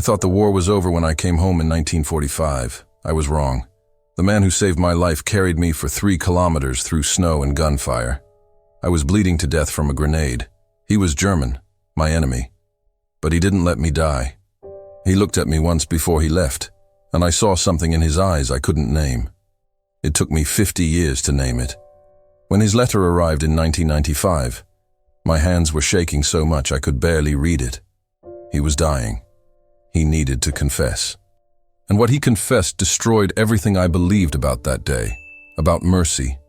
I thought the war was over when I came home in 1945. I was wrong. The man who saved my life carried me for 3 kilometers through snow and gunfire. I was bleeding to death from a grenade. He was German, my enemy. But he didn't let me die. He looked at me once before he left, and I saw something in his eyes I couldn't name. It took me 50 years to name it. When his letter arrived in 1995, my hands were shaking so much I could barely read it. He was dying. He needed to confess. And what he confessed destroyed everything I believed about that day, about mercy,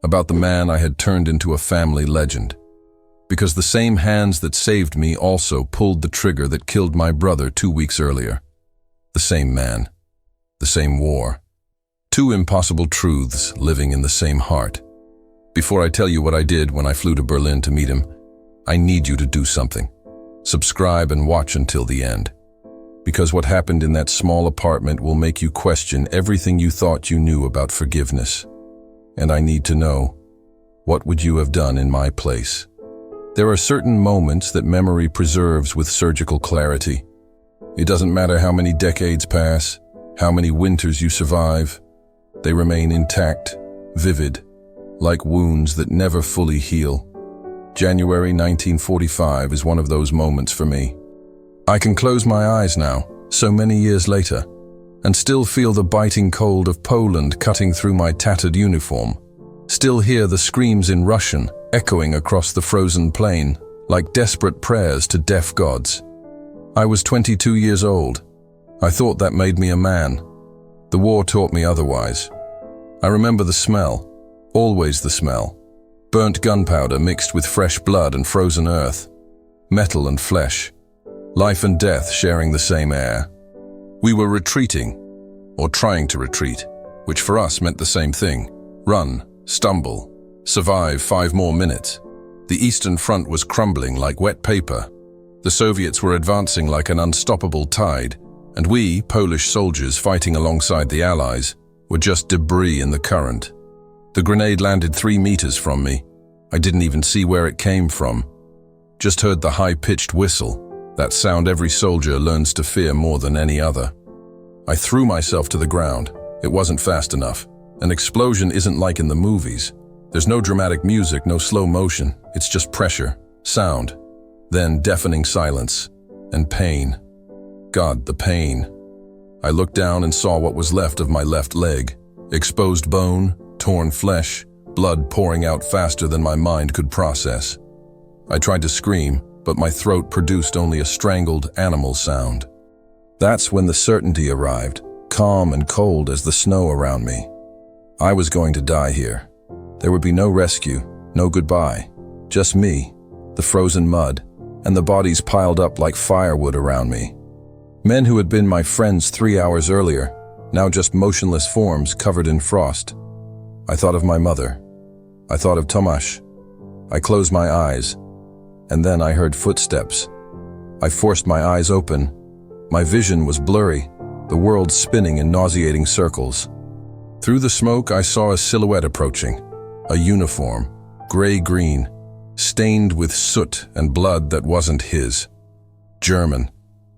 about the man I had turned into a family legend. Because the same hands that saved me also pulled the trigger that killed my brother 2 weeks earlier. The same man, the same war. 2 impossible truths living in the same heart. Before I tell you what I did when I flew to Berlin to meet him, I need you to do something. Subscribe and watch until the end. Because what happened in that small apartment will make you question everything you thought you knew about forgiveness. And I need to know, what would you have done in my place? There are certain moments that memory preserves with surgical clarity. It doesn't matter how many decades pass, how many winters you survive. They remain intact, vivid, like wounds that never fully heal. January 1945 is one of those moments for me. I can close my eyes now, so many years later, and still feel the biting cold of Poland cutting through my tattered uniform. Still hear the screams in Russian echoing across the frozen plain like desperate prayers to deaf gods. I was 22 years old. I thought that made me a man. The war taught me otherwise. I remember the smell, always the smell. Burnt gunpowder mixed with fresh blood and frozen earth. Metal and flesh. Life and death sharing the same air. We were retreating, or trying to retreat, which for us meant the same thing. Run, stumble, survive 5 more minutes. The Eastern Front was crumbling like wet paper. The Soviets were advancing like an unstoppable tide, and we, Polish soldiers fighting alongside the Allies, were just debris in the current. The grenade landed 3 meters from me. I didn't even see where it came from. Just heard the high-pitched whistle, that sound every soldier learns to fear more than any other. I threw myself to the ground. It wasn't fast enough. An explosion isn't like in the movies. There's no dramatic music, no slow motion. It's just pressure, sound, then deafening silence, and pain. God, the pain. I looked down and saw what was left of my left leg. Exposed bone, torn flesh, blood pouring out faster than my mind could process. I tried to scream, but my throat produced only a strangled animal sound. That's when the certainty arrived, calm and cold as the snow around me. I was going to die here. There would be no rescue, no goodbye. Just me, the frozen mud, and the bodies piled up like firewood around me. Men who had been my friends 3 hours earlier, now just motionless forms covered in frost. I thought of my mother. I thought of Tomasz. I closed my eyes, and then I heard footsteps. I forced my eyes open. My vision was blurry, the world spinning in nauseating circles. Through the smoke, I saw a silhouette approaching, a uniform, gray-green, stained with soot and blood that wasn't his. German.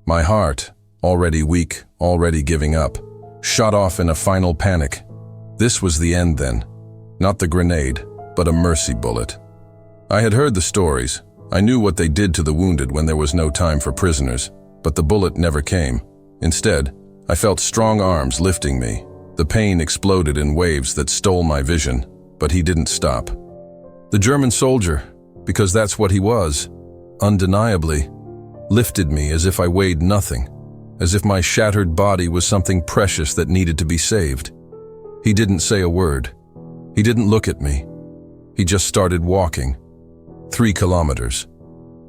My heart, already weak, already giving up, shot off in a final panic. This was the end then. Not the grenade, but a mercy bullet. I had heard the stories. I knew what they did to the wounded when there was no time for prisoners, but the bullet never came. Instead, I felt strong arms lifting me. The pain exploded in waves that stole my vision, but he didn't stop. The German soldier, because that's what he was, undeniably, lifted me as if I weighed nothing, as if my shattered body was something precious that needed to be saved. He didn't say a word. He didn't look at me. He just started walking. 3 kilometers.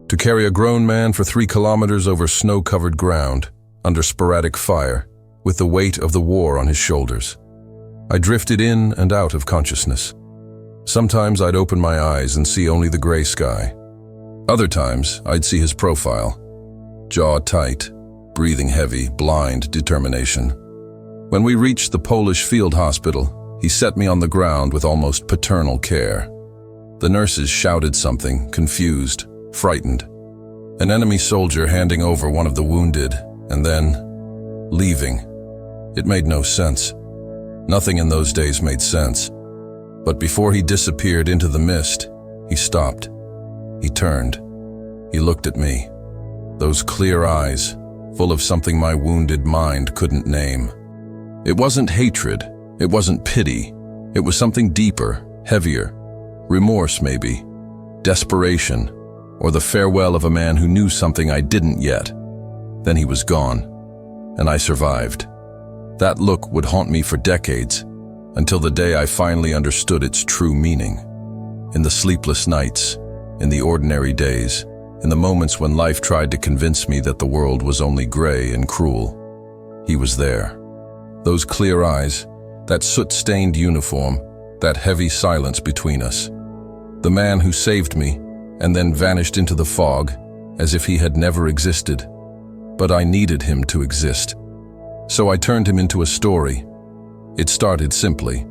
To carry a grown man for 3 kilometers over snow-covered ground, under sporadic fire, with the weight of the war on his shoulders. I drifted in and out of consciousness. Sometimes I'd open my eyes and see only the gray sky. Other times, I'd see his profile. Jaw tight, breathing heavy, blind determination. When we reached the Polish field hospital, he set me on the ground with almost paternal care. The nurses shouted something, confused, frightened. An enemy soldier handing over one of the wounded, And then, leaving. It made no sense. Nothing in those days made sense. But before he disappeared into the mist, he stopped. He turned. He looked at me. Those clear eyes, full of something my wounded mind couldn't name. It wasn't hatred. It wasn't pity. It was something deeper, heavier. Remorse, maybe. Desperation. Or the farewell of a man who knew something I didn't yet. Then he was gone. And I survived. That look would haunt me for decades, until the day I finally understood its true meaning. In the sleepless nights, in the ordinary days, in the moments when life tried to convince me that the world was only gray and cruel, he was there. Those clear eyes, that soot-stained uniform, that heavy silence between us. The man who saved me and then vanished into the fog as if he had never existed. But I needed him to exist. So I turned him into a story. It started simply.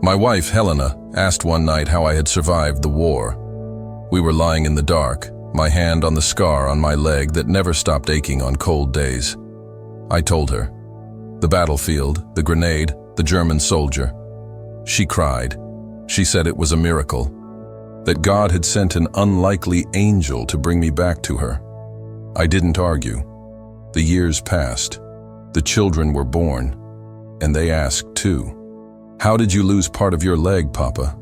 My wife, Helena, asked one night how I had survived the war. We were lying in the dark, my hand on the scar on my leg that never stopped aching on cold days. I told her. The battlefield, the grenade, the German soldier. She cried. She said it was a miracle. That God had sent an unlikely angel to bring me back to her. I didn't argue. The years passed. The children were born. And they asked too. How did you lose part of your leg, Papa?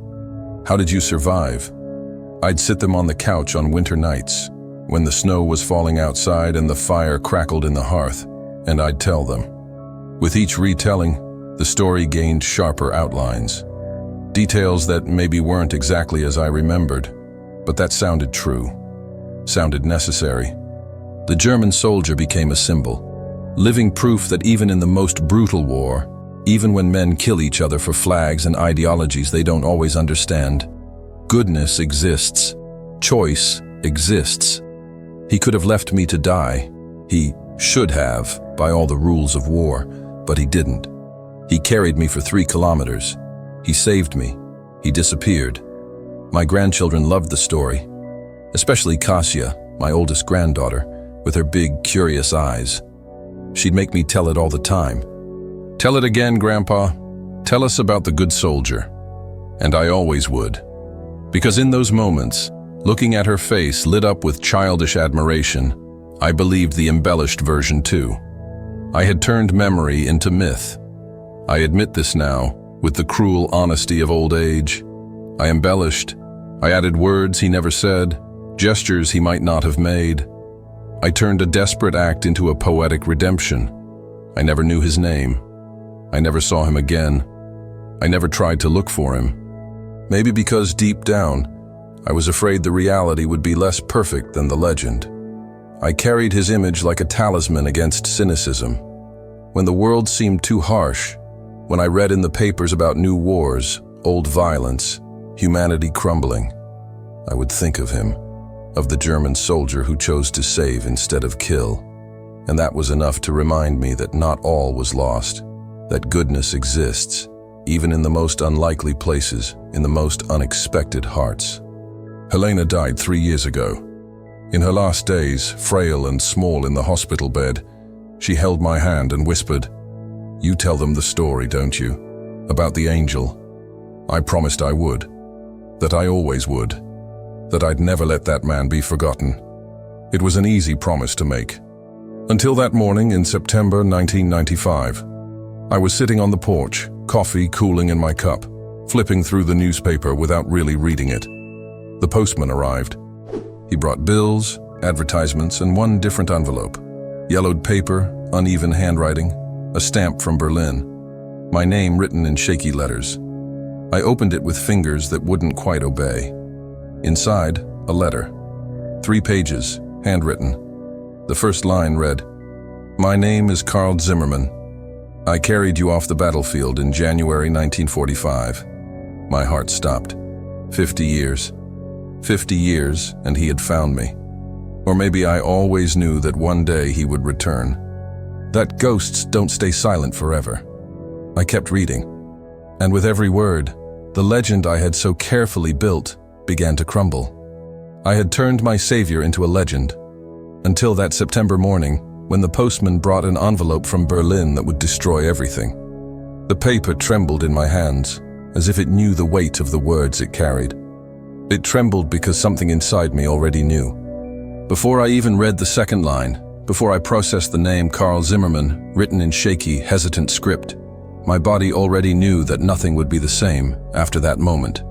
How did you survive? I'd sit them on the couch on winter nights, when the snow was falling outside and the fire crackled in the hearth, and I'd tell them. With each retelling, the story gained sharper outlines. Details that maybe weren't exactly as I remembered, but that sounded true, sounded necessary. The German soldier became a symbol, living proof that even in the most brutal war, even when men kill each other for flags and ideologies they don't always understand, goodness exists. Choice exists. He could have left me to die. He should have, by all the rules of war, but he didn't. He carried me for 3 kilometers. He saved me. He disappeared. My grandchildren loved the story, especially Kasia, my oldest granddaughter, with her big, curious eyes. She'd make me tell it all the time. Tell it again, Grandpa. Tell us about the good soldier. And I always would. Because in those moments, looking at her face lit up with childish admiration, I believed the embellished version too. I had turned memory into myth. I admit this now, with the cruel honesty of old age. I embellished. I added words he never said, gestures he might not have made. I turned a desperate act into a poetic redemption. I never knew his name. I never saw him again. I never tried to look for him. Maybe because deep down, I was afraid the reality would be less perfect than the legend. I carried his image like a talisman against cynicism. When the world seemed too harsh, when I read in the papers about new wars, old violence, humanity crumbling, I would think of him, of the German soldier who chose to save instead of kill. And that was enough to remind me that not all was lost, that goodness exists, even in the most unlikely places, in the most unexpected hearts. Helena died 3 years ago. In her last days, frail and small in the hospital bed, she held my hand and whispered, "You tell them the story, don't you? About the angel." I promised I would, that I always would, that I'd never let that man be forgotten. It was an easy promise to make. Until that morning in September 1995, I was sitting on the porch, coffee cooling in my cup, flipping through the newspaper without really reading it. The postman arrived. He brought bills, advertisements, and one different envelope. Yellowed paper, uneven handwriting, a stamp from Berlin. My name written in shaky letters. I opened it with fingers that wouldn't quite obey. Inside, a letter. 3 pages, handwritten. The first line read, "My name is Karl Zimmermann. I carried you off the battlefield in January 1945. My heart stopped. 50 years. 50 years, and he had found me. Or maybe I always knew that one day he would return. That ghosts don't stay silent forever. I kept reading. And with every word, the legend I had so carefully built began to crumble. I had turned my savior into a legend. Until that September morning, when the postman brought an envelope from Berlin that would destroy everything. The paper trembled in my hands, as if it knew the weight of the words it carried. It trembled because something inside me already knew. Before I even read the second line, before I processed the name Karl Zimmermann, written in shaky, hesitant script, my body already knew that nothing would be the same after that moment.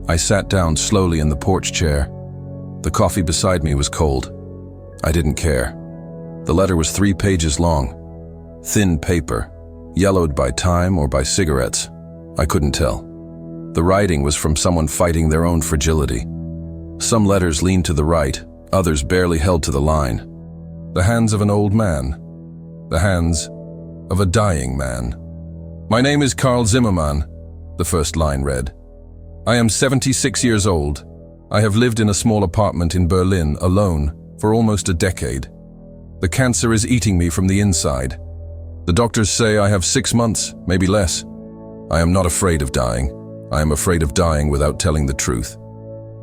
I sat down slowly in the porch chair. The coffee beside me was cold. I didn't care. The letter was 3 pages long. Thin paper, yellowed by time or by cigarettes. I couldn't tell. The writing was from someone fighting their own fragility. Some letters leaned to the right, others barely held to the line. The hands of an old man. The hands of a dying man. "My name is Karl Zimmermann," the first line read. "I am 76 years old. I have lived in a small apartment in Berlin, alone, for almost a decade. The cancer is eating me from the inside. The doctors say I have 6 months, maybe less. I am not afraid of dying. I am afraid of dying without telling the truth."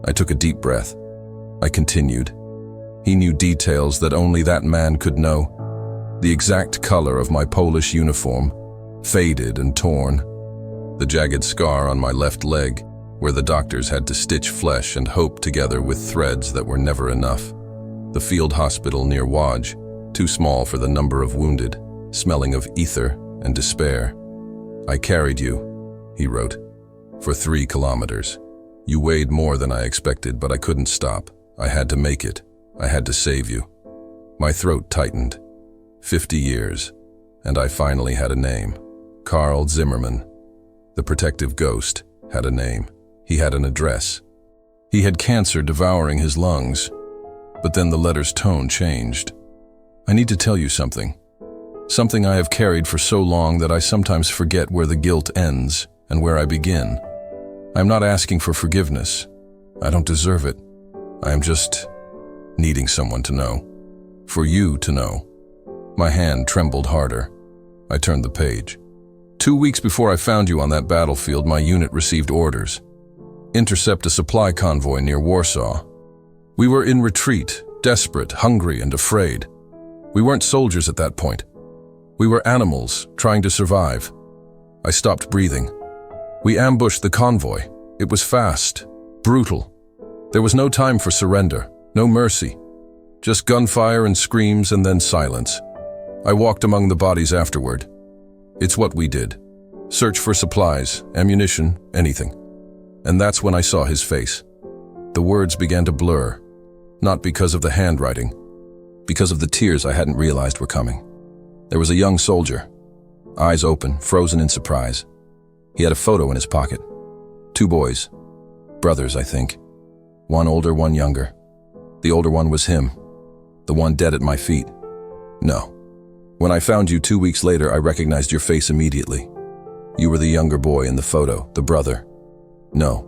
I took a deep breath. I continued. He knew details that only that man could know. The exact color of my Polish uniform, faded and torn. The jagged scar on my left leg, where the doctors had to stitch flesh and hope together with threads that were never enough. The field hospital near Łódź, too small for the number of wounded, smelling of ether and despair. "I carried you," he wrote, "for 3 kilometers. You weighed more than I expected, but I couldn't stop. I had to make it. I had to save you." My throat tightened. 50 years, and I finally had a name. Karl Zimmermann. The protective ghost had a name. He had an address. He had cancer devouring his lungs. But then the letter's tone changed. "I need to tell you something. Something I have carried for so long that I sometimes forget where the guilt ends and where I begin. I'm not asking for forgiveness. I don't deserve it. I am just needing someone to know. For you to know." My hand trembled harder. I turned the page. 2 weeks before I found you on that battlefield, my unit received orders. Intercept a supply convoy near Warsaw. We were in retreat, desperate, hungry, and afraid. We weren't soldiers at that point. We were animals trying to survive. I stopped breathing. We ambushed the convoy. It was fast, brutal. There was no time for surrender, no mercy. Just gunfire and screams and then silence. I walked among the bodies afterward. It's what we did. Search for supplies, ammunition, anything. And that's when I saw his face. The words began to blur, not because of the handwriting, because of the tears I hadn't realized were coming. There was a young soldier, eyes open, frozen in surprise. He had a photo in his pocket. 2 boys, brothers, I think. One older, one younger. The older one was him, the one dead at my feet. No. When I found you 2 weeks later, I recognized your face immediately. You were the younger boy in the photo, the brother. No.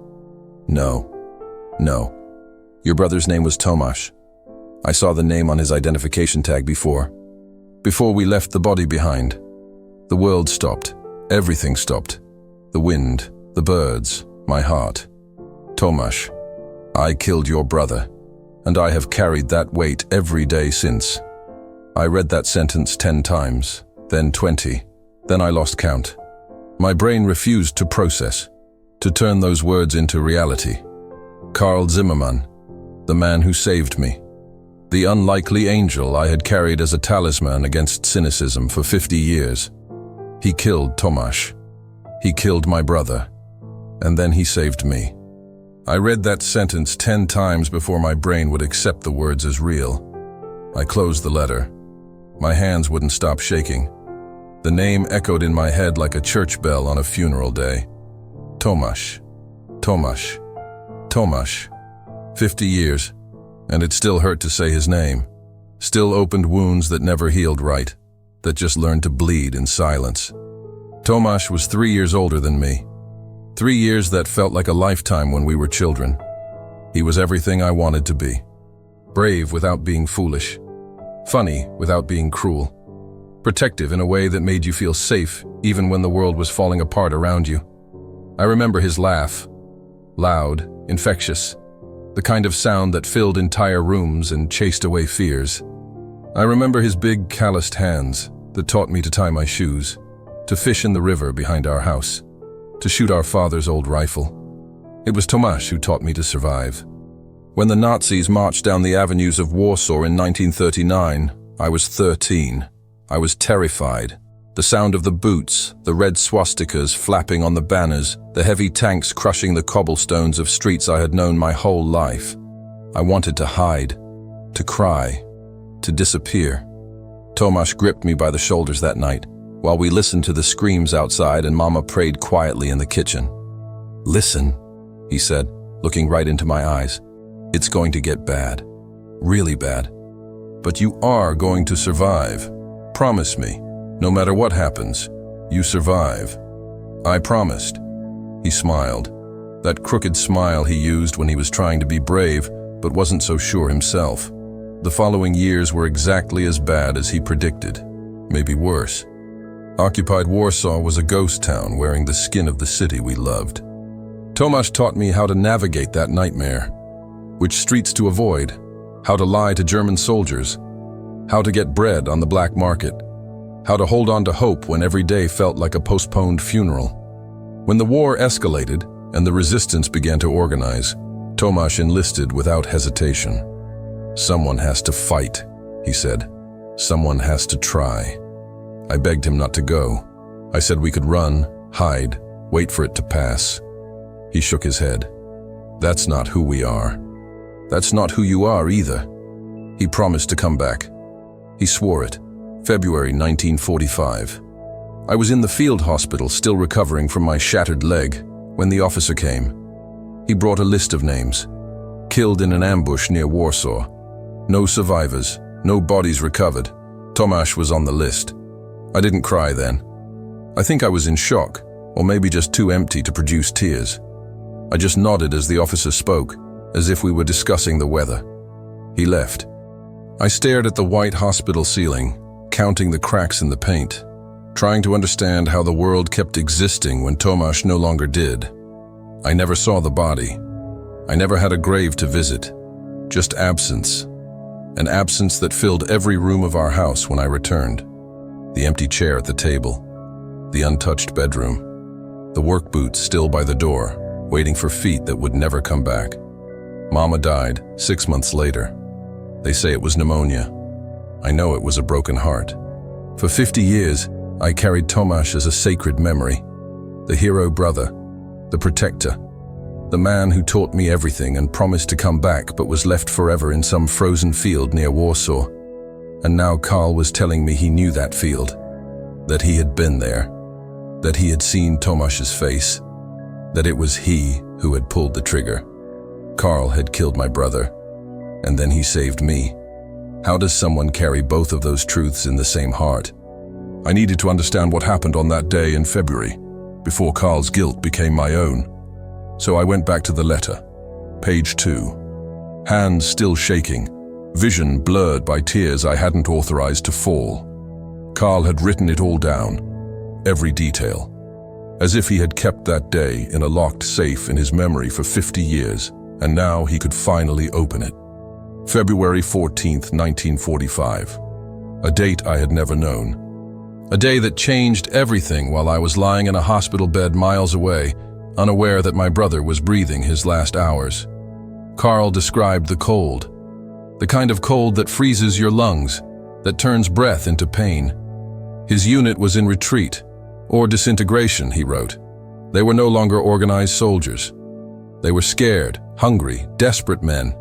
Your brother's name was Tomasz. I saw the name on his identification tag before we left the body behind. The world stopped. Everything stopped. The wind, the birds, my heart. Tomasz, I killed your brother, and I have carried that weight every day since. I read that sentence 10 times, then 20, then I lost count. My brain refused to process, to turn those words into reality. Karl Zimmermann, the man who saved me. The unlikely angel I had carried as a talisman against cynicism for 50 years. He killed Tomasz. He killed my brother. And then he saved me. I read that sentence 10 times before my brain would accept the words as real. I closed the letter. My hands wouldn't stop shaking. The name echoed in my head like a church bell on a funeral day. Tomasz. Tomasz. Tomasz. 50 years, and it still hurt to say his name. Still opened wounds that never healed right, that just learned to bleed in silence. Tomasz was 3 years older than me. 3 years that felt like a lifetime when we were children. He was everything I wanted to be. Brave without being foolish. Funny without being cruel. Protective in a way that made you feel safe even when the world was falling apart around you. I remember his laugh. Loud, infectious. The kind of sound that filled entire rooms and chased away fears. I remember his big, calloused hands that taught me to tie my shoes, to fish in the river behind our house, to shoot our father's old rifle. It was Tomasz who taught me to survive. When the Nazis marched down the avenues of Warsaw in 1939, I was 13. I was terrified. The sound of the boots, the red swastikas flapping on the banners, the heavy tanks crushing the cobblestones of streets I had known my whole life. I wanted to hide, to cry, to disappear. Tomasz gripped me by the shoulders that night, while we listened to the screams outside and Mama prayed quietly in the kitchen. "Listen," he said, looking right into my eyes. "It's going to get bad, really bad. But you are going to survive. Promise me, no matter what happens, you survive." I promised. He smiled, that crooked smile he used when he was trying to be brave but wasn't so sure himself. The following years were exactly as bad as he predicted, maybe worse. Occupied Warsaw was a ghost town wearing the skin of the city we loved. Tomasz taught me how to navigate that nightmare, which streets to avoid, how to lie to German soldiers, how to get bread on the black market, how to hold on to hope when every day felt like a postponed funeral. When the war escalated and the resistance began to organize, Tomasz enlisted without hesitation. "Someone has to fight," he said. "Someone has to try." I begged him not to go. I said we could run, hide, wait for it to pass. He shook his head. "That's not who we are. That's not who you are either." He promised to come back. He swore it. February 1945. I was in the field hospital still recovering from my shattered leg when the officer came. He brought a list of names. Killed in an ambush near Warsaw. No survivors, no bodies recovered. Tomasz was on the list. I didn't cry then. I think I was in shock, or maybe just too empty to produce tears. I just nodded as the officer spoke, as if we were discussing the weather. He left. I stared at the white hospital ceiling, counting the cracks in the paint, trying to understand how the world kept existing when Tomasz no longer did. I never saw the body. I never had a grave to visit, just absence. An absence that filled every room of our house when I returned. The empty chair at the table, the untouched bedroom, the work boots still by the door, waiting for feet that would never come back. Mama died 6 months later. They say it was pneumonia. I know it was a broken heart. For 50 years, I carried Tomasz as a sacred memory. The hero brother, the protector, the man who taught me everything and promised to come back but was left forever in some frozen field near Warsaw. And now Carl was telling me he knew that field, that he had been there, that he had seen Tomasz's face, that it was he who had pulled the trigger. Carl had killed my brother, and then he saved me. How does someone carry both of those truths in the same heart? I needed to understand what happened on that day in February, before Carl's guilt became my own. So I went back to the letter. Page 2. Hands still shaking, vision blurred by tears I hadn't authorized to fall. Carl had written it all down, every detail, as if he had kept that day in a locked safe in his memory for 50 years, and now he could finally open it. February 14th, 1945. A date I had never known. A day that changed everything while I was lying in a hospital bed miles away, unaware that my brother was breathing his last hours. Carl described the cold. The kind of cold that freezes your lungs, that turns breath into pain. His unit was in retreat, or disintegration, he wrote. They were no longer organized soldiers. They were scared, hungry, desperate men.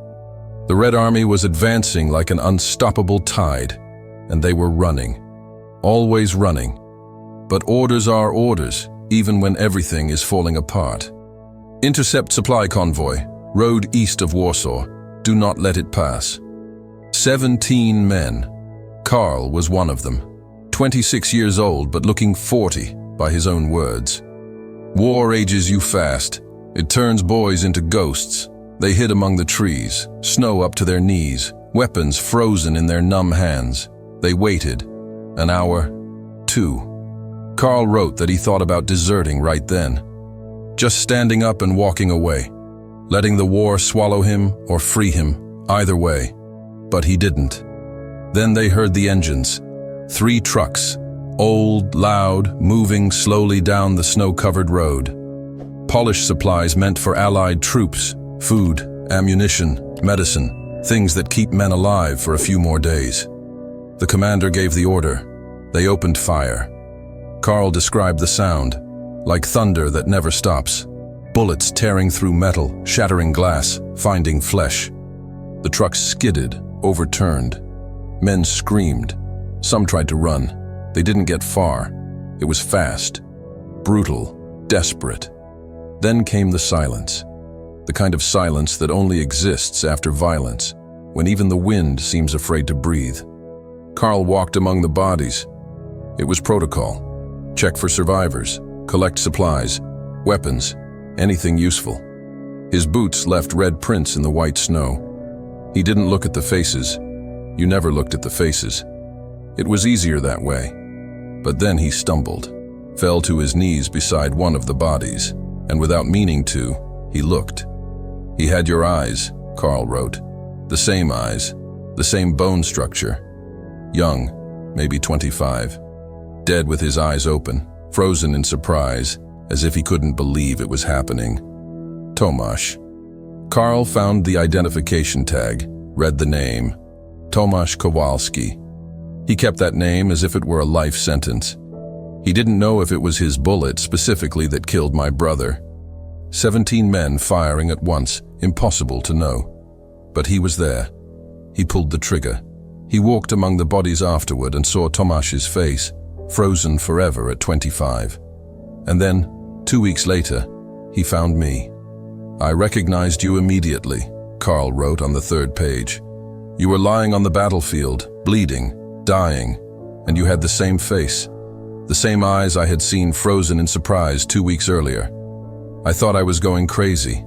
The Red Army was advancing like an unstoppable tide, and they were running. Always running. But orders are orders, even when everything is falling apart. Intercept supply convoy, road east of Warsaw. Do not let it pass. 17 men. Carl was one of them. 26 years old, but looking 40, by his own words. War ages you fast. It turns boys into ghosts. They hid among the trees, snow up to their knees, weapons frozen in their numb hands. They waited. An hour, 2. Carl wrote that he thought about deserting right then. Just standing up and walking away. Letting the war swallow him or free him, either way. But he didn't. Then they heard the engines. 3 trucks, old, loud, moving slowly down the snow-covered road. Polished supplies meant for Allied troops, food, ammunition, medicine, things that keep men alive for a few more days. The commander gave the order. They opened fire. Carl described the sound, like thunder that never stops. Bullets tearing through metal, shattering glass, finding flesh. The trucks skidded, overturned. Men screamed. Some tried to run. They didn't get far. It was fast, brutal, desperate. Then came the silence. The kind of silence that only exists after violence, when even the wind seems afraid to breathe. Carl walked among the bodies. It was protocol. Check for survivors, collect supplies, weapons, anything useful. His boots left red prints in the white snow. He didn't look at the faces. You never looked at the faces. It was easier that way. But then he stumbled, fell to his knees beside one of the bodies, and without meaning to, he looked. He had your eyes, Carl wrote. The same eyes, the same bone structure. Young, maybe 25. Dead with his eyes open, frozen in surprise, as if he couldn't believe it was happening. Tomasz. Carl found the identification tag, read the name. Tomasz Kowalski. He kept that name as if it were a life sentence. He didn't know if it was his bullet specifically that killed my brother. 17 men firing at once, impossible to know. But he was there. He pulled the trigger. He walked among the bodies afterward and saw Tomasz's face, frozen forever at 25. And then, 2 weeks later, he found me. I recognized you immediately, Carl wrote on the 3rd page. You were lying on the battlefield, bleeding, dying, and you had the same face, the same eyes I had seen frozen in surprise 2 weeks earlier. I thought I was going crazy,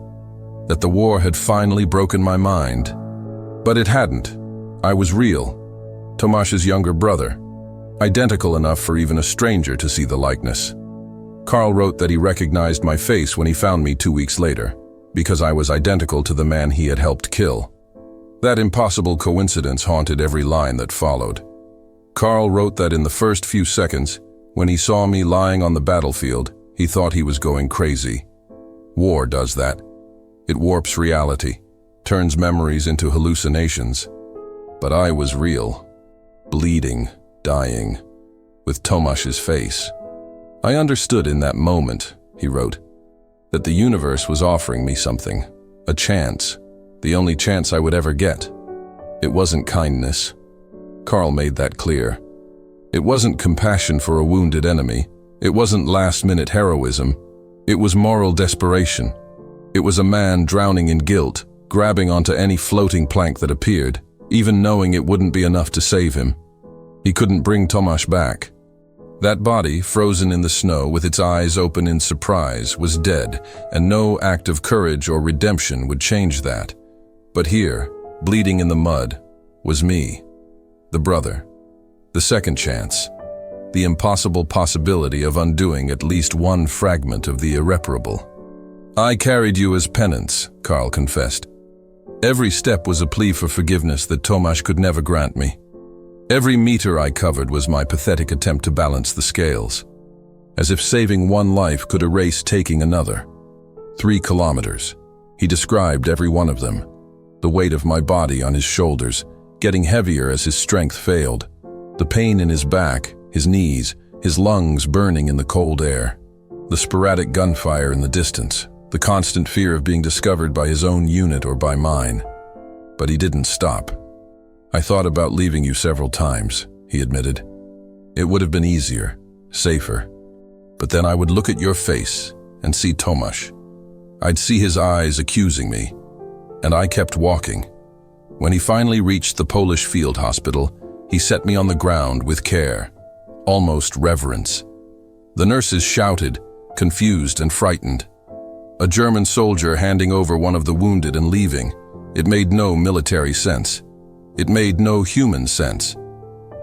that the war had finally broken my mind. But it hadn't. I was real. Tomasz's younger brother, identical enough for even a stranger to see the likeness. Carl wrote that he recognized my face when he found me 2 weeks later, because I was identical to the man he had helped kill. That impossible coincidence haunted every line that followed. Carl wrote that in the first few seconds, when he saw me lying on the battlefield, he thought he was going crazy. War does that. It warps reality, turns memories into hallucinations. But I was real, bleeding, dying, with Tomasz's face. I understood in that moment, he wrote, that the universe was offering me something, a chance, the only chance I would ever get. It wasn't kindness. Carl made that clear. It wasn't compassion for a wounded enemy. It wasn't last-minute heroism. It was moral desperation. It was a man drowning in guilt, grabbing onto any floating plank that appeared, even knowing it wouldn't be enough to save him. He couldn't bring Tomasz back. That body, frozen in the snow with its eyes open in surprise, was dead, and no act of courage or redemption would change that. But here, bleeding in the mud, was me, the brother, the second chance, the impossible possibility of undoing at least one fragment of the irreparable. I carried you as penance, Carl confessed. Every step was a plea for forgiveness that Tomasz could never grant me. Every meter I covered was my pathetic attempt to balance the scales, as if saving one life could erase taking another. 3 kilometers. He described every one of them. The weight of my body on his shoulders, getting heavier as his strength failed. The pain in his back, his knees, his lungs burning in the cold air. The sporadic gunfire in the distance, the constant fear of being discovered by his own unit or by mine. But he didn't stop. I thought about leaving you several times, he admitted. It would have been easier, safer. But then I would look at your face and see Tomasz. I'd see his eyes accusing me, and I kept walking. When he finally reached the Polish field hospital, he set me on the ground with care, almost reverence. The nurses shouted, confused and frightened. A German soldier handing over one of the wounded and leaving. It made no military sense. It made no human sense.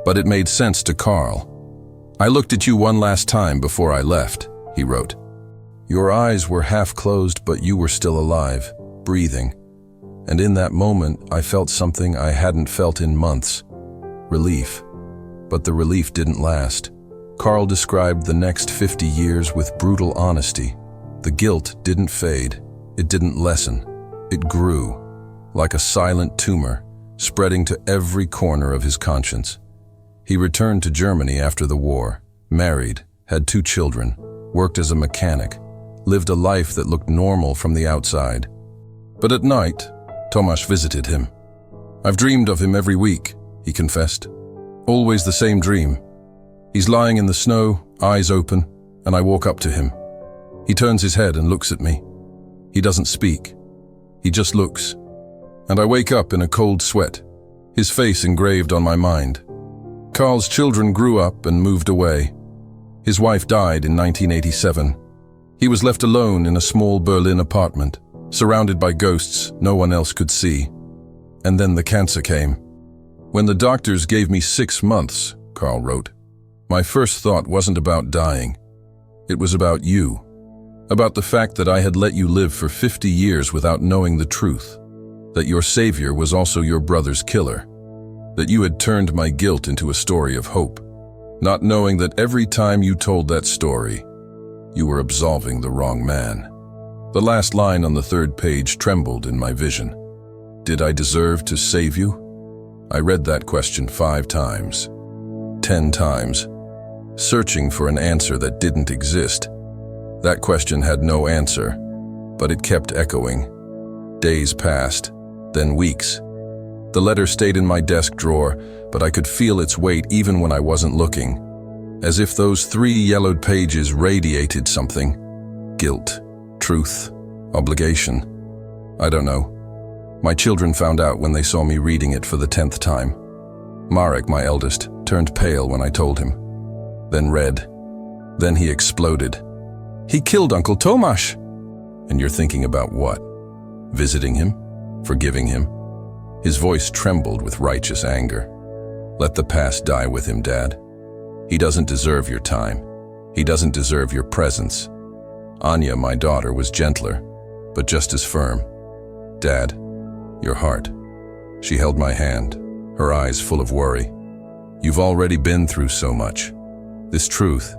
But it made sense to Carl. I looked at you one last time before I left, he wrote. Your eyes were half closed, but you were still alive, breathing. And in that moment, I felt something I hadn't felt in months. relief. But the relief didn't last. Carl described the next 50 years with brutal honesty. The guilt didn't fade. It didn't lessen. It grew, like a silent tumor, spreading to every corner of his conscience. He returned to Germany after the war, married, had 2 children, worked as a mechanic, lived a life that looked normal from the outside. But at night, Tomasz visited him. "I've dreamed of him every week," he confessed. "Always the same dream. He's lying in the snow, eyes open, and I walk up to him. He turns his head and looks at me. He doesn't speak. He just looks. And I wake up in a cold sweat, his face engraved on my mind. Carl's children grew up and moved away. His wife died in 1987. He was left alone in a small Berlin apartment, surrounded by ghosts no one else could see. And then the cancer came. When the doctors gave me 6 months," Carl wrote, "my first thought wasn't about dying. It was about you. About the fact that I had let you live for 50 years without knowing the truth. That your savior was also your brother's killer. That you had turned my guilt into a story of hope. Not knowing that every time you told that story, you were absolving the wrong man." The last line on the 3rd page trembled in my vision. Did I deserve to save you? I read that question 5 times, 10 times, searching for an answer that didn't exist. That question had no answer, but it kept echoing. Days passed, then weeks. The letter stayed in my desk drawer, but I could feel its weight even when I wasn't looking, as if those 3 yellowed pages radiated something. Guilt, truth, obligation. I don't know. My children found out when they saw me reading it for the 10th time. Marek, my eldest, turned pale when I told him. Then red. Then he exploded. "He killed Uncle Tomasz!" And you're thinking about what? Visiting him? Forgiving him? His voice trembled with righteous anger. "Let the past die with him, Dad. He doesn't deserve your time. He doesn't deserve your presence." Anya, my daughter, was gentler, but just as firm. "Dad, your heart." She held my hand, her eyes full of worry. "You've already been through so much. This truth,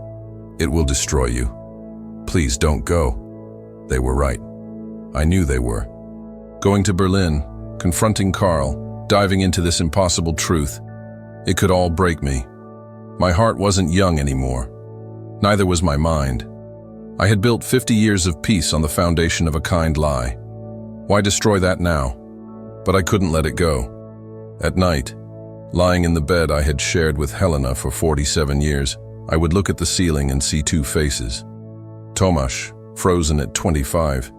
it will destroy you. Please don't go." They were right. I knew they were. Going to Berlin, confronting Carl, diving into this impossible truth, it could all break me. My heart wasn't young anymore. Neither was my mind. I had built 50 years of peace on the foundation of a kind lie. Why destroy that now? But I couldn't let it go. At night, lying in the bed I had shared with Helena for 47 years, I would look at the ceiling and see 2 faces. Tomasz, frozen at 25,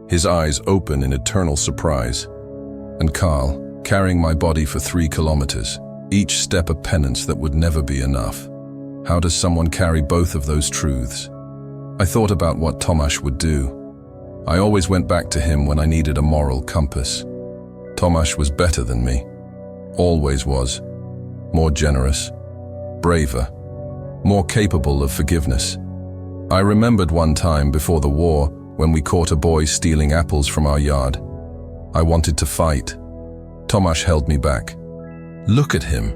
his eyes open in eternal surprise. And Carl, carrying my body for 3 kilometers, each step a penance that would never be enough. How does someone carry both of those truths? I thought about what Tomasz would do. I always went back to him when I needed a moral compass. Tomasz was better than me. Always was. More generous, braver, more capable of forgiveness. I remembered one time before the war when we caught a boy stealing apples from our yard. I wanted to fight. Tomasz held me back. "Look at him,"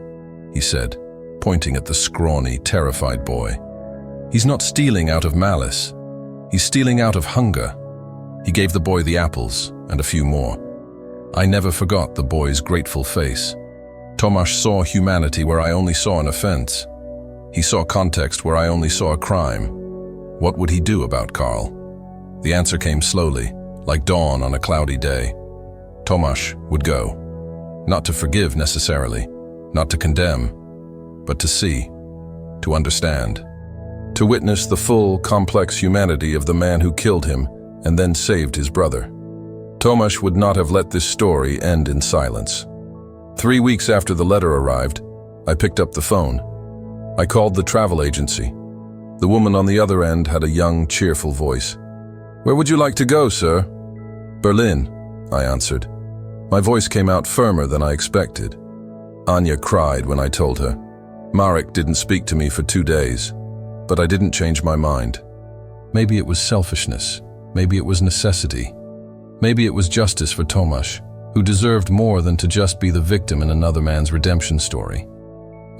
he said, pointing at the scrawny, terrified boy. "He's not stealing out of malice. He's stealing out of hunger." He gave the boy the apples and a few more. I never forgot the boy's grateful face. Tomasz saw humanity where I only saw an offense. He saw context where I only saw a crime. What would he do about Carl? The answer came slowly, like dawn on a cloudy day. Tomasz would go. Not to forgive necessarily, not to condemn, but to see, to understand, to witness the full, complex humanity of the man who killed him and then saved his brother. Tomasz would not have let this story end in silence. 3 weeks after the letter arrived, I picked up the phone. I called the travel agency. The woman on the other end had a young, cheerful voice. "Where would you like to go, sir?" "Berlin," I answered. My voice came out firmer than I expected. Anya cried when I told her. Marek didn't speak to me for 2 days, but I didn't change my mind. Maybe it was selfishness. Maybe it was necessity. Maybe it was justice for Tomasz, who deserved more than to just be the victim in another man's redemption story.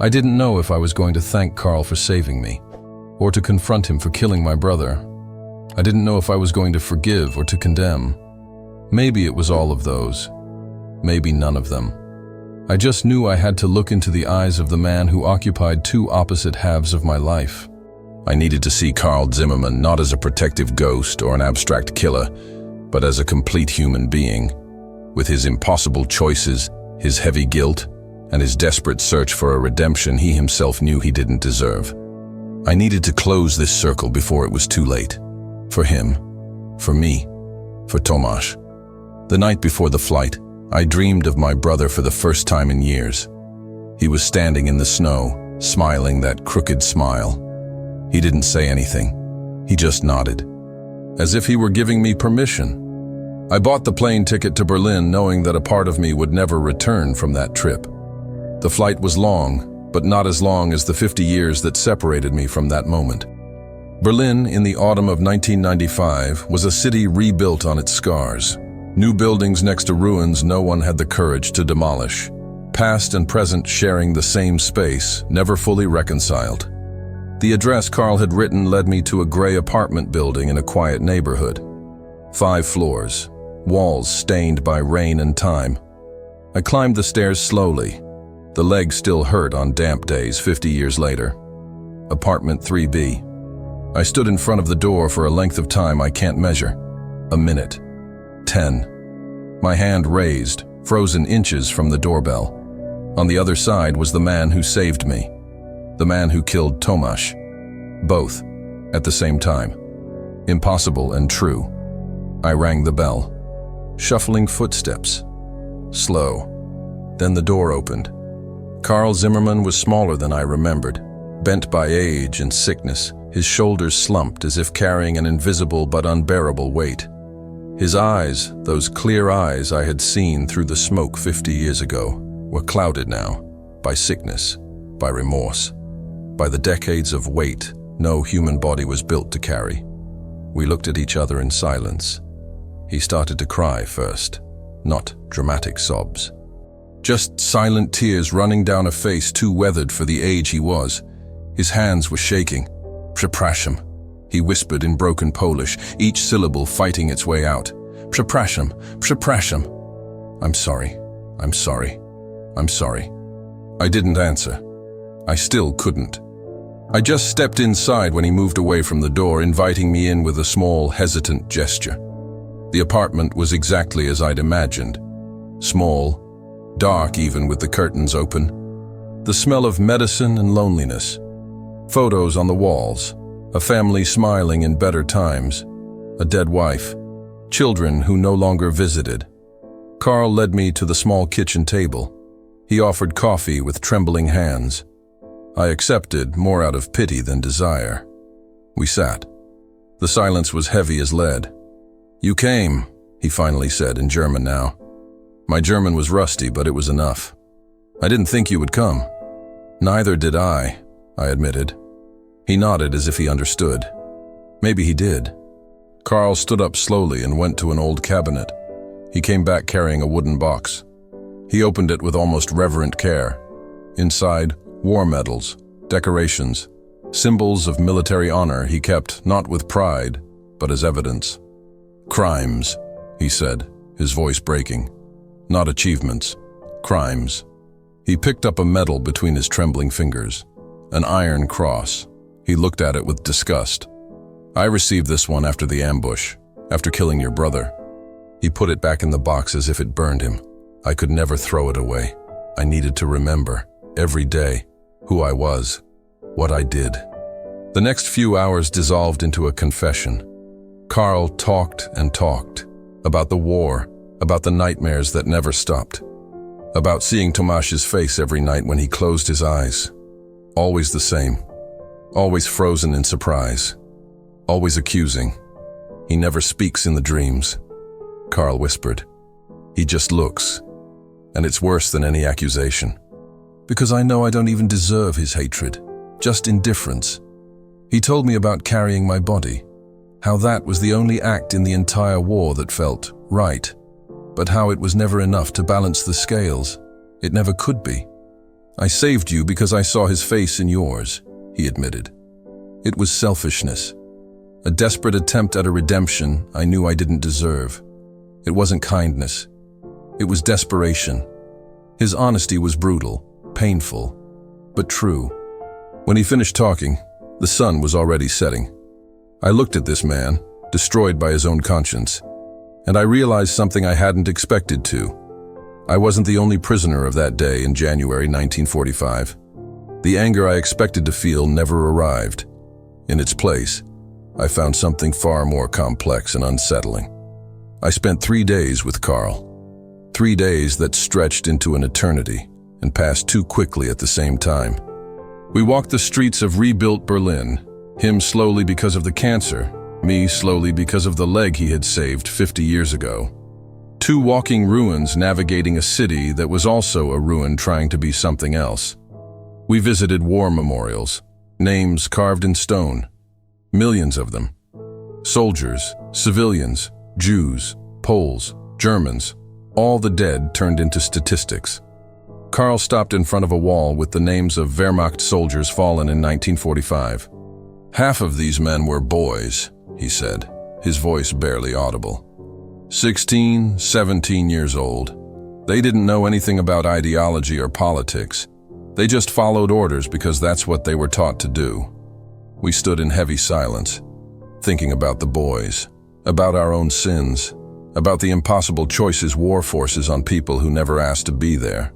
I didn't know if I was going to thank Carl for saving me, or to confront him for killing my brother. I didn't know if I was going to forgive or to condemn. Maybe it was all of those. Maybe none of them. I just knew I had to look into the eyes of the man who occupied two opposite halves of my life. I needed to see Carl Zimmerman not as a protective ghost or an abstract killer, but as a complete human being, with his impossible choices, his heavy guilt, and his desperate search for a redemption he himself knew he didn't deserve. I needed to close this circle before it was too late. For him, for me, for Tomasz. The night before the flight, I dreamed of my brother for the first time in years. He was standing in the snow, smiling that crooked smile. He didn't say anything. He just nodded, as if he were giving me permission. I bought the plane ticket to Berlin knowing that a part of me would never return from that trip. The flight was long, but not as long as the 50 years that separated me from that moment. Berlin, in the autumn of 1995, was a city rebuilt on its scars. New buildings next to ruins no one had the courage to demolish. Past and present sharing the same space, never fully reconciled. The address Carl had written led me to a gray apartment building in a quiet neighborhood. 5 floors, walls stained by rain and time. I climbed the stairs slowly. The legs still hurt on damp days 50 years later. Apartment 3B. I stood in front of the door for a length of time I can't measure. A minute. 10. My hand raised, frozen inches from the doorbell. On the other side was the man who saved me. The man who killed Tomasz. Both, at the same time. Impossible and true. I rang the bell. Shuffling footsteps. Slow. Then the door opened. Carl Zimmerman was smaller than I remembered. Bent by age and sickness, his shoulders slumped as if carrying an invisible but unbearable weight. His eyes, those clear eyes I had seen through the smoke 50 years ago, were clouded now, by sickness, by remorse, by the decades of weight no human body was built to carry. We looked at each other in silence. He started to cry first, not dramatic sobs. Just silent tears running down a face too weathered for the age he was. His hands were shaking. Przepraszam, he whispered in broken Polish, each syllable fighting its way out. Przepraszam, przepraszam. I'm sorry, I'm sorry, I'm sorry. I didn't answer. I still couldn't. I just stepped inside when he moved away from the door, inviting me in with a small, hesitant gesture. The apartment was exactly as I'd imagined. Small, dark even with the curtains open. The smell of medicine and loneliness. Photos on the walls. A family smiling in better times. A dead wife. Children who no longer visited. Carl led me to the small kitchen table. He offered coffee with trembling hands. I accepted, more out of pity than desire. We sat. The silence was heavy as lead. You came, he finally said in German now. My German was rusty, but it was enough. I didn't think you would come. Neither did I admitted. He nodded as if he understood. Maybe he did. Carl stood up slowly and went to an old cabinet. He came back carrying a wooden box. He opened it with almost reverent care. Inside, war medals, decorations, symbols of military honor he kept not with pride, but as evidence. Crimes, he said, his voice breaking. Not achievements, crimes. He picked up a medal between his trembling fingers, an iron cross. He looked at it with disgust. I received this one after the ambush, after killing your brother. He put it back in the box as if it burned him. I could never throw it away. I needed to remember, every day, who I was, what I did. The next few hours dissolved into a confession. Carl talked and talked about the war, about the nightmares that never stopped, about seeing Tomasz's face every night when he closed his eyes. Always the same, always frozen in surprise, always accusing. He never speaks in the dreams, Carl whispered. He just looks, and it's worse than any accusation. Because I know I don't even deserve his hatred, just indifference. He told me about carrying my body, how that was the only act in the entire war that felt right, but how it was never enough to balance the scales. It never could be. I saved you because I saw his face in yours, he admitted. It was selfishness. A desperate attempt at a redemption I knew I didn't deserve. It wasn't kindness. It was desperation. His honesty was brutal, painful, but true. When he finished talking, the sun was already setting. I looked at this man, destroyed by his own conscience, and I realized something I hadn't expected to. I wasn't the only prisoner of that day in January 1945. The anger I expected to feel never arrived. In its place, I found something far more complex and unsettling. I spent 3 days with Carl. 3 days that stretched into an eternity and passed too quickly at the same time. We walked the streets of rebuilt Berlin, him slowly because of the cancer, me slowly because of the leg he had saved 50 years ago. 2 walking ruins navigating a city that was also a ruin trying to be something else. We visited war memorials, names carved in stone, millions of them. Soldiers, civilians, Jews, Poles, Germans, all the dead turned into statistics. Carl stopped in front of a wall with the names of Wehrmacht soldiers fallen in 1945. Half of these men were boys, he said, his voice barely audible. 16, 17 years old. They didn't know anything about ideology or politics. They just followed orders because that's what they were taught to do. We stood in heavy silence, thinking about the boys, about our own sins, about the impossible choices war forces on people who never asked to be there.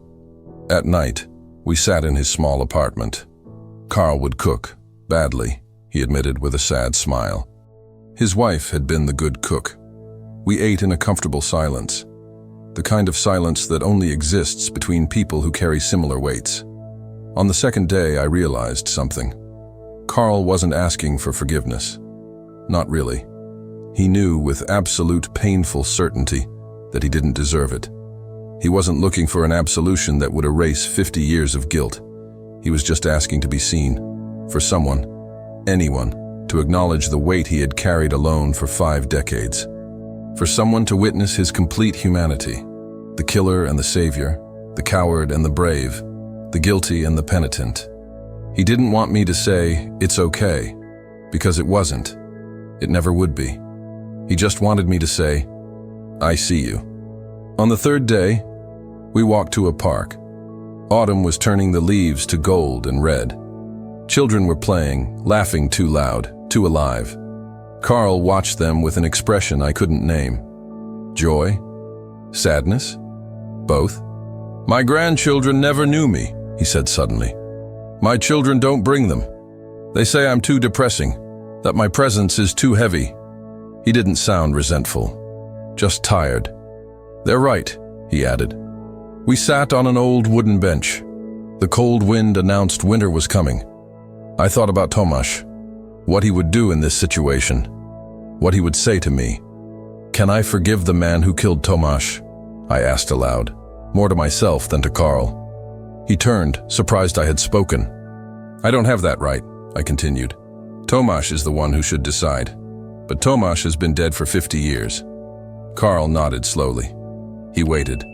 At night, we sat in his small apartment. Carl would cook, badly, he admitted with a sad smile. His wife had been the good cook. We ate in a comfortable silence, the kind of silence that only exists between people who carry similar weights. On the second day, I realized something. Carl wasn't asking for forgiveness. Not really. He knew with absolute painful certainty that he didn't deserve it. He wasn't looking for an absolution that would erase 50 years of guilt. He was just asking to be seen, for someone, anyone, to acknowledge the weight he had carried alone for 5 decades. For someone to witness his complete humanity, the killer and the savior, the coward and the brave, the guilty and the penitent. He didn't want me to say, "It's okay," because it wasn't. It never would be. He just wanted me to say, "I see you." On the third day, we walked to a park. Autumn was turning the leaves to gold and red. Children were playing, laughing too loud, too alive. Carl watched them with an expression I couldn't name. Joy? Sadness? Both? "My grandchildren never knew me," he said suddenly. "My children don't bring them. They say I'm too depressing, that my presence is too heavy." He didn't sound resentful, just tired. "They're right," he added. We sat on an old wooden bench. The cold wind announced winter was coming. I thought about Tomasz, what he would do in this situation, what he would say to me. "Can I forgive the man who killed Tomasz?" I asked aloud, more to myself than to Carl. He turned, surprised I had spoken. "I don't have that right," I continued. "Tomasz is the one who should decide. But Tomasz has been dead for 50 years. Carl nodded slowly. He waited.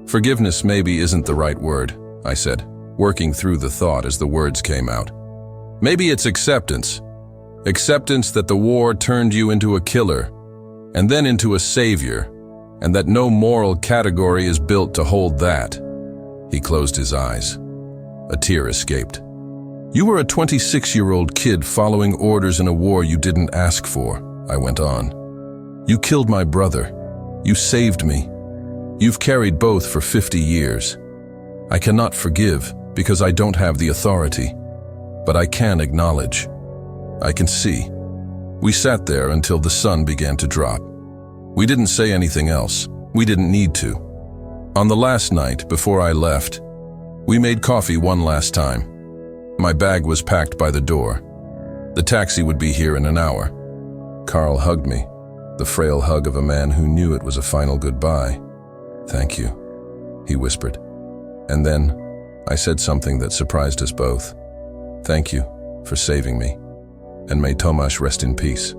"Forgiveness maybe isn't the right word," I said, working through the thought as the words came out. "Maybe it's acceptance. Acceptance that the war turned you into a killer, and then into a savior, and that no moral category is built to hold that." He closed his eyes. A tear escaped. "You were a 26-year-old kid following orders in a war you didn't ask for," I went on. "You killed my brother. You saved me. You've carried both for 50 years. I cannot forgive because I don't have the authority, but I can acknowledge. I can see." We sat there until the sun began to drop. We didn't say anything else. We didn't need to. On the last night, before I left, we made coffee one last time. My bag was packed by the door. The taxi would be here in an hour. Carl hugged me, the frail hug of a man who knew it was a final goodbye. "Thank you," he whispered. And then I said something that surprised us both. "Thank you for saving me. And may Tomasz rest in peace."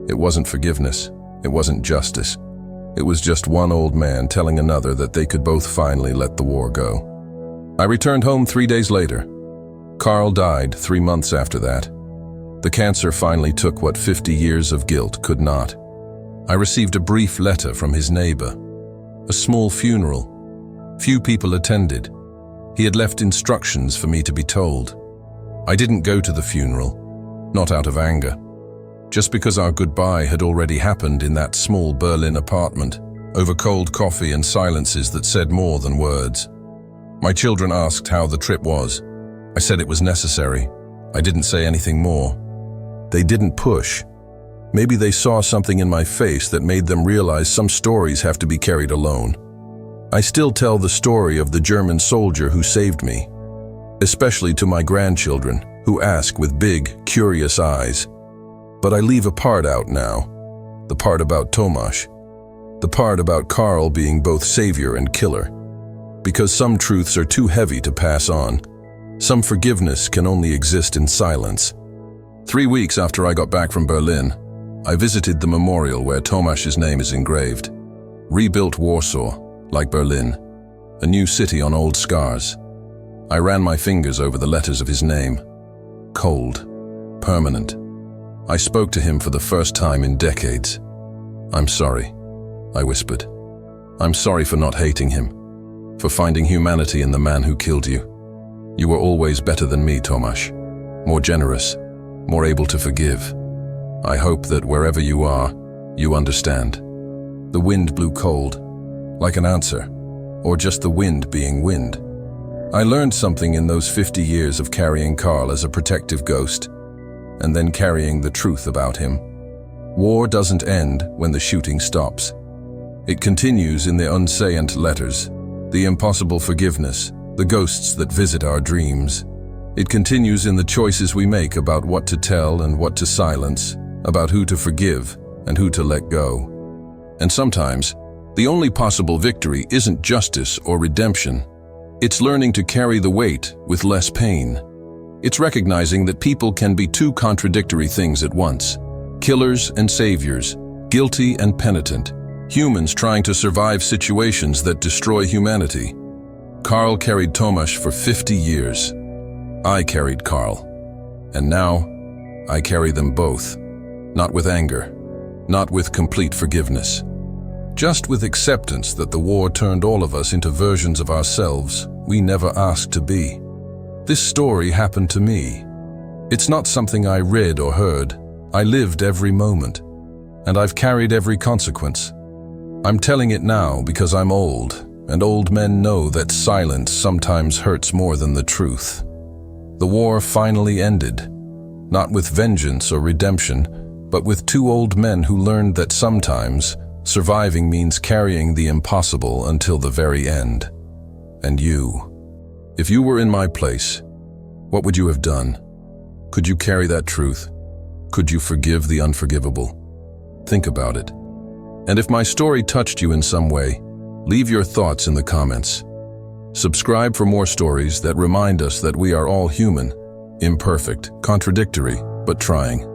It wasn't forgiveness. It wasn't justice. It was just one old man telling another that they could both finally let the war go. I returned home 3 days later. Carl died 3 months after that. The cancer finally took what 50 years of guilt could not. I received a brief letter from his neighbor. A small funeral. Few people attended. He had left instructions for me to be told. I didn't go to the funeral, not out of anger, just because our goodbye had already happened in that small Berlin apartment, over cold coffee and silences that said more than words. My children asked how the trip was. I said it was necessary. I didn't say anything more. They didn't push. Maybe they saw something in my face that made them realize some stories have to be carried alone. I still tell the story of the German soldier who saved me, especially to my grandchildren, who ask with big, curious eyes. But I leave a part out now, the part about Tomasz, the part about Carl being both savior and killer. Because some truths are too heavy to pass on. Some forgiveness can only exist in silence. 3 weeks after I got back from Berlin, I visited the memorial where Tomasz's name is engraved. Rebuilt Warsaw, like Berlin, a new city on old scars. I ran my fingers over the letters of his name. Cold, permanent. I spoke to him for the first time in decades. "I'm sorry," I whispered. "I'm sorry for not hating him, for finding humanity in the man who killed you. You were always better than me, Tomasz, more generous, more able to forgive. I hope that wherever you are, you understand." The wind blew cold, like an answer, or just the wind being wind. I learned something in those 50 years of carrying Carl as a protective ghost, and then carrying the truth about him. War doesn't end when the shooting stops. It continues in the unsayant letters, the impossible forgiveness, the ghosts that visit our dreams. It continues in the choices we make about what to tell and what to silence, about who to forgive and who to let go. And sometimes, the only possible victory isn't justice or redemption. It's learning to carry the weight with less pain. It's recognizing that people can be two contradictory things at once. Killers and saviors, guilty and penitent, humans trying to survive situations that destroy humanity. Carl carried Tomasz for 50 years. I carried Carl. And now, I carry them both. Not with anger, not with complete forgiveness. Just with acceptance that the war turned all of us into versions of ourselves we never asked to be. This story happened to me. It's not something I read or heard. I lived every moment, and I've carried every consequence. I'm telling it now because I'm old, and old men know that silence sometimes hurts more than the truth. The war finally ended, not with vengeance or redemption, but with two old men who learned that sometimes surviving means carrying the impossible until the very end. And you, if you were in my place, what would you have done? Could you carry that truth? Could you forgive the unforgivable? Think about it. And if my story touched you in some way, leave your thoughts in the comments. Subscribe for more stories that remind us that we are all human, imperfect, contradictory, but trying.